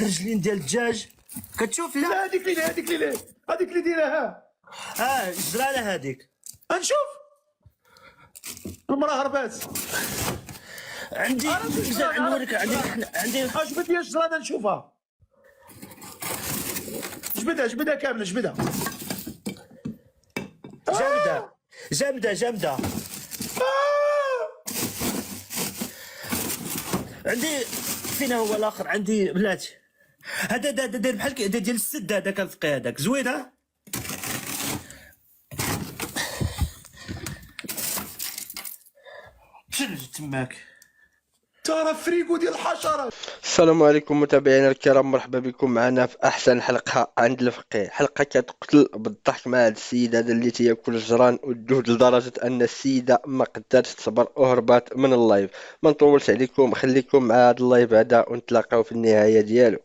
رجلين ديال الدجاج كتشوف؟ لا هذيك اللي دايرها جرانه هذيك. نشوف المراه هربات. عندي نوريك. عندي جبد لي الجرانه نشوفها. جبدها كامله جبدها. جامده. عندي فين هو الاخر؟ عندي بلاتي هذا داير بحال ديال السد هذاك الفقي هذاك زوين. شنو تماك؟ ترى فريقو ديال الحشرات. السلام عليكم متابعينا الكرام، مرحبا بكم معنا في احسن حلقه عند الفقيه. حلقه كتقتل بالضحك مع هذا السيد هذا اللي تياكل الجران والدود لدرجه ان السيده ما قدرتش تصبر وهربات من اللايف. ما نطولش عليكم، خليكم مع هذا اللايف هذا ونتلاقاو في النهايه ديالو.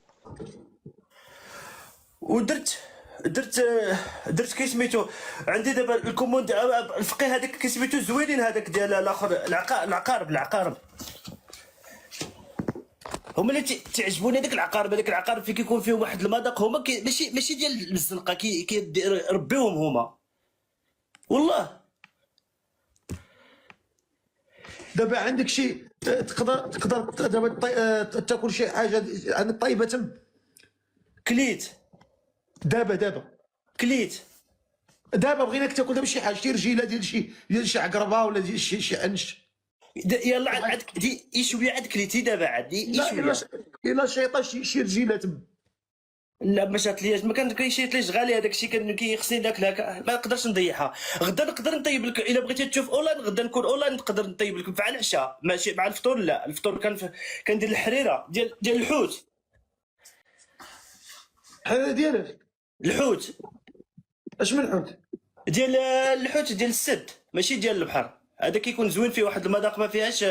درت كي سميتو. عندي دابا الكوموند الفقيه هذاك كي سميتو زوينين، هذاك ديال الاخر العقارب هما اللي تعجبوني. هذيك العقارب فين كيكون فيهم واحد المذاق، هما ماشي ديال الزنقه، كيربيوهم هما والله. دابا عندك شي تقدر دابا تاكل شي حاجه عن الطيبه تم. كليت دابا بغيناك تاكل دابا شي حاجه، شي رجيله ديال شي عقربه ولا ديال شي انش. يلا عندك دي شويه عاد كليتي دابا عاد شويه. الا شيطه شي رجيله تم. لا ما شاتلياش، ما كان كيشيطليش غالي هذاك الشيء، كان خصني ناكلها، ما نقدرش نضيعها. غدا نقدر نطيب لك الا بغيتي تشوف اونلاين، غدا نكون اونلاين نقدر نطيب لك مع العشاء، ماشي مع الفطور. لا الفطور كندير الحريره ديال الحوت. الحريره ديالك الحوت اش من حوت؟ ديال الحوت ديال السد ماشي ديال البحر. هذا كيكون زوين، فيه واحد المذاق ما فيهاش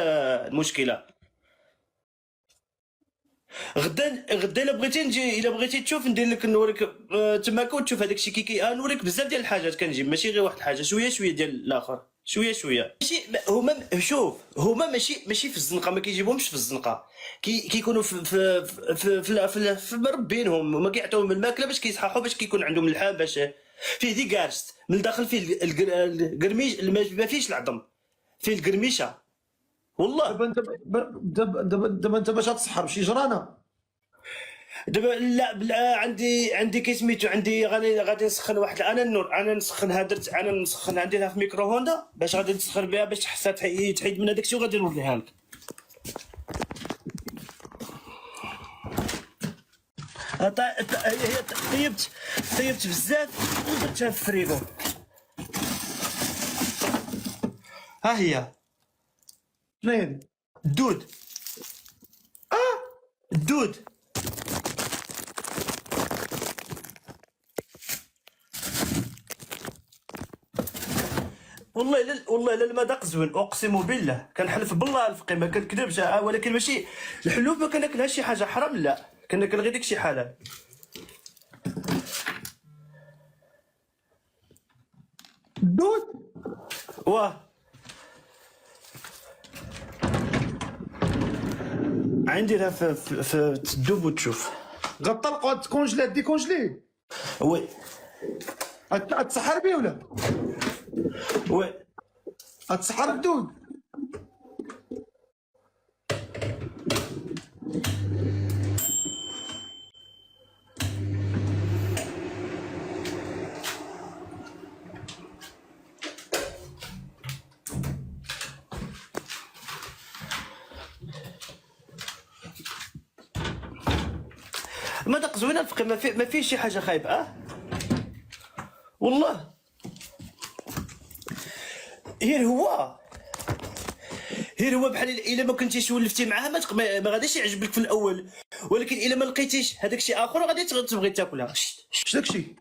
مشكله. غدا الا بغيتي نجي، الا بغيتي تشوف ندير لك نوريك تماك وتشوف هذاك الشيء كي نوريك بزاف ديال الحاجات كنجيب، ماشي غير واحد الحاجه، شويه ديال الاخر، شويه ماشي هما. شوف هما ماشي في الزنقه، ما كيجيبهمش في الزنقه، كيكونوا في مربينهم، وما كيعطيوهم الماكله باش كيصححوا، باش كيكون عندهم اللحام، باش فيه دي كارست من الداخل، فيه القرميش ما فيهش العظم، فيه القرميشه والله. دابا انت باش تسحر شي جرانه. دابا لا عندي كي سميتو، عندي غادي نسخن واحد انا نسخنها. انا نسخن عندي في ميكرو هوندا باش غادي نسخن بها باش حتى تحيد من هذاك الشيء، وغادي نوريها لك. هي طيبت بزاف ودرتها في الفريغو. ها هي شنو هي هادي؟ الدود. الدود والله لا المذاق زوين، اقسم بالله كنحلف بالله الفقي ما كنكذبش. ولكن ماشي الحلوب ما كناكلهاش شي حاجه حرام، لا كناكل غير داكشي حلال. الدود واه عندي لها في تدوب وتشوف. غطلقوا تكونجلي ديكونجلي. وي تسحر بيه ولا وي تسحر الدود؟ المذاق زوين الفقي، ما فيه شي حاجه خايبه. والله هير هو بحال الا ما كنتيش ولفتي معاه ما غاديش يعجبك في الاول، ولكن الا ما لقيتيش هذاك الشيء اخر غادي تبغي تاكلها. اش داكشي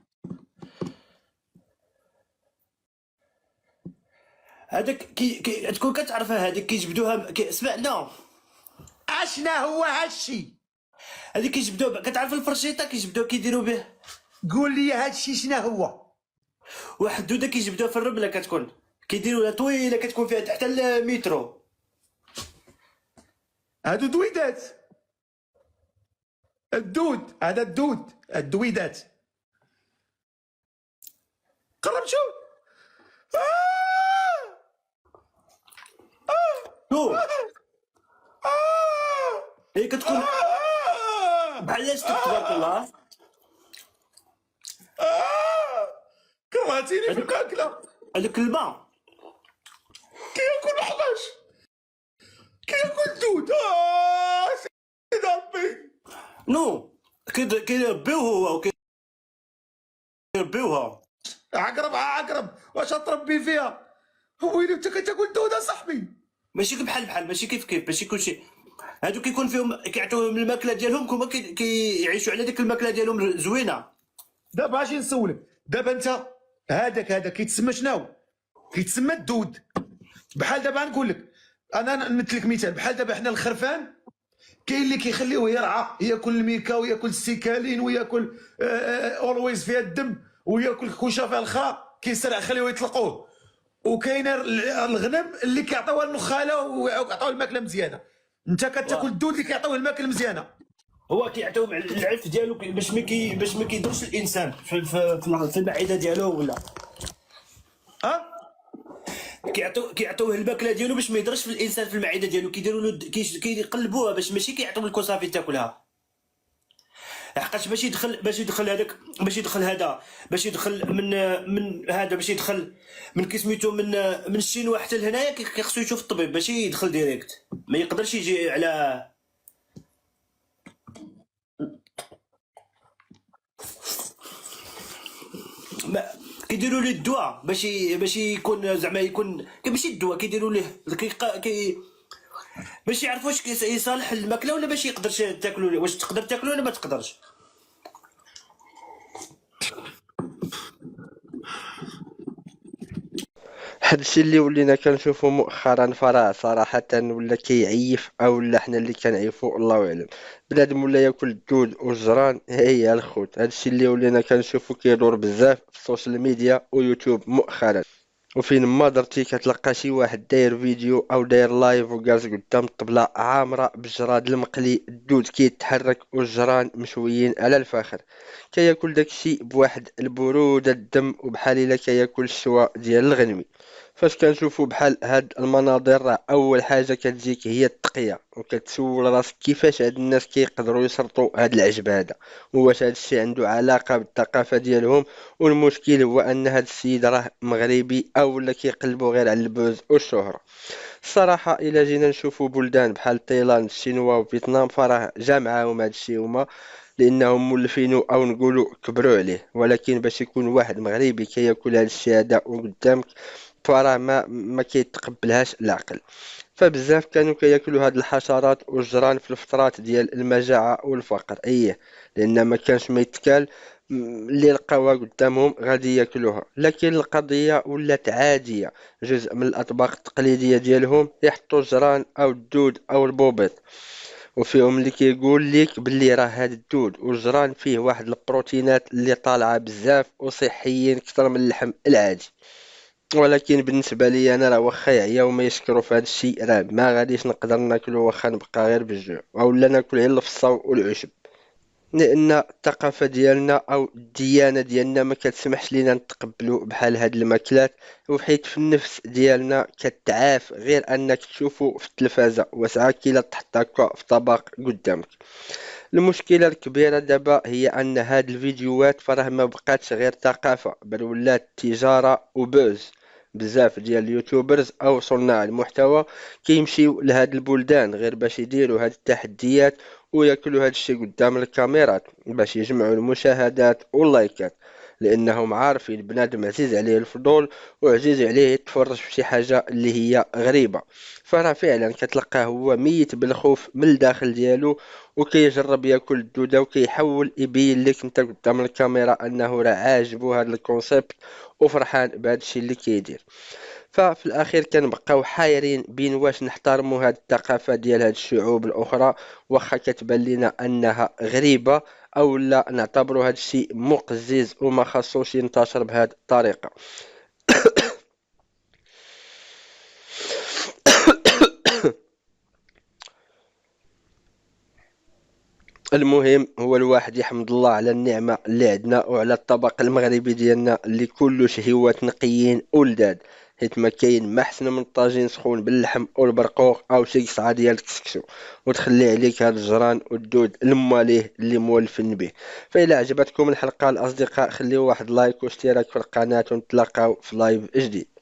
هذاك تكون كتعرفها، هذيك كيجبدوها اسمع لا اشنا هو هادشي؟ هذيك كيجبدوها، كتعرف الفرشيطه كيجبدوها كيديروا به. قول لي هادشي شنو هو؟ واحد الدوده كيجبدوها في الرمله، كتكون كيديروها طويله، كتكون فيها حتى المترو. هادو دويدات الدود، هذا الدود، الدويدات. قرب شوف. شوف هي كتكون بحال لاش تبارك الله. كرهتيني في الماكله. هذوك الماء كياكل حلاش، كياكل دود. سيدي ربي. نو كيربيوه هو كيربيوها. عقرب واش تربي فيها؟ ويلي انت كتاكل دود اصاحبي. ماشي بحال ماشي كيف ماشي كلشي. هادو كيكون فيهم كيعطيوهم الماكله ديالهم، هما كيعيشوا على ديك الماكله ديالهم زوينه. دابا اجي نسولك، دابا انت هذا كيتسمى شنو؟ كيتسمى الدود. بحال دابا نقول لك، انا نمثل لك مثال، بحال دابا حنا الخرفان كاين اللي كيخليوه يرعى، ياكل الميكا وياكل السيكالين وياكل اولويز فيها الدم وياكل كوشه فيها الخا، كيسرع خليوه يطلقوه. وكاين الغنم اللي كيعطيوها النخاله ويعطيوه الماكله مزيانه. انت كتاكل الدود اللي كيعطيوه الماكله مزيانه. هو كيعطيوهم العلف ديالو باش ما كيدورش الانسان في المعده ديالو ولا كيعطيوه الماكله ديالو باش ما يضرش في الانسان في المعده ديالو. كيديروا له كيقلبوها باش ماشي كيعطيو لك صافي تاكلها. لحقاش باش يدخل هذاك باش يدخل من هذا باش يدخل من كسميتو من الشينوا حتى لهنايا خصو يشوف الطبيب باش يدخل ديريكت. ما يقدرش يجي على كيديروا ليه الدواء باش يكون زعما يكون ماشي الدواء كيديروا ليه باش يعرفوا واش يصالح الماكله ولا باش يقدرش تاكلوا، واش تقدر تاكلوا ولا ما تقدرش. هادشي اللي ولينا كنشوفو مؤخرا فراه صراحة ولا كيعيف او ولا حنا اللي كنعيفو الله اعلم. بنادم ولا ياكل الدود والجران هي الخوت. هادشي اللي ولينا كنشوفو كيدور بزاف في السوشيال ميديا ويوتيوب مؤخرا، وفين ما درتي كتلقى شي واحد داير فيديو او داير لايف وجالس قدام الطبلة عامرة بالجراد المقلي، الدود كيتحرك والجران مشويين على الفاخر. كياكل داكشي بواحد البرودة الدم وبحال الا كياكل الشوا ديال الغنمي. فاش كنشوفو بحال هاد المناظر راه اول حاجه كتجيك هي التقيه، وكتسول راسك كيفاش هاد الناس كيقدروا يسرطوا هاد العجب هذا، واش هاد الشيء عنده علاقه بالثقافه ديالهم. والمشكل هو ان هاد السيد راه مغربي او لا كيقلبوا غير على البوز والشهره. الصراحه الا جينا نشوفوا بلدان بحال تايلاند الشينوا وفيتنام فراه جا معاهم هاد الشيء هما، لانهم مولفينو او نقولوا كبروا عليه. ولكن باش يكون واحد مغربي كياكل هاد الشيء هذا وقدامك فراه ما كيتقبلهاش العقل. فبزاف كانوا كياكلوا هاد الحشرات والجران في الفترات ديال المجاعة والفقر، لان ما كانش ما يتكال اللي لقاوها قدامهم غادي ياكلوها. لكن القضية ولات عادية، جزء من الاطباق التقليدية ديالهم يحطوا الجران او الدود او البوبيط. وفيهم اللي كيقول لك باللي راه هاد الدود والجران فيه واحد البروتينات اللي طالعة بزاف وصحيين اكثر من اللحم العادي. ولكن بالنسبه لي انا راه واخا يعياو ما يشكروا في هذا الشيء راه ما غاديش نقدر ناكلو، واخا نبقى غير بالجوع اولا ناكل غير الفصا والعشب، لان الثقافه ديالنا او الديانه ديالنا ما كتسمحش لينا نتقبلوا بحال هاد الماكلات. وحيت في النفس ديالنا كتعاف غير انك تشوفه في التلفازه وساعات كيلا تحط هكا في طبق قدامك. المشكله الكبيره دابا هي ان هاد الفيديوهات فراه ما بقاتش غير ثقافه بل ولات تجاره وبوز. بزاف ديال اليوتيوبرز او صناع المحتوى كيمشيو لهاد البلدان غير باش يديروا هاد التحديات وياكلوا هاد الشيء قدام الكاميرات باش يجمعوا المشاهدات واللايكات، لانهم عارفين بنادم عزيز عليه الفضول وعزيز عليه يتفرج في شي حاجه اللي هي غريبه. فراه فعلا كتلقاه هو ميت بالخوف من الداخل ديالو وكيجرب ياكل الدوده وكيحاول يبين لك انت قدام الكاميرا انه راه عاجبو هذا الكونسيبت وفرحان بهذا الشيء اللي كيدير. ففي الاخير كنبقاو حايرين بين واش نحترموا هذه الثقافه ديال هذه الشعوب الاخرى واخا كتبان لنا انها غريبه، او لا نعتبروا هذا الشيء مقزز وما خصوش ينتشر بهذه الطريقه. المهم هو الواحد يحمد الله على النعمة اللي عندنا وعلى الطبق المغربي ديالنا اللي كلش هوات نقيين ولداد، حيت ما كاين ما احسن من طاجين سخون باللحم والبرقوق او شي قصعه ديال الكسكسو وتخلي عليك هاد الجران والدود الماليه اللي مولفين به. فإلا عجبتكم الحلقه الاصدقاء خليو واحد لايك واشتراك في القناه ونتلاقاو في لايف جديد.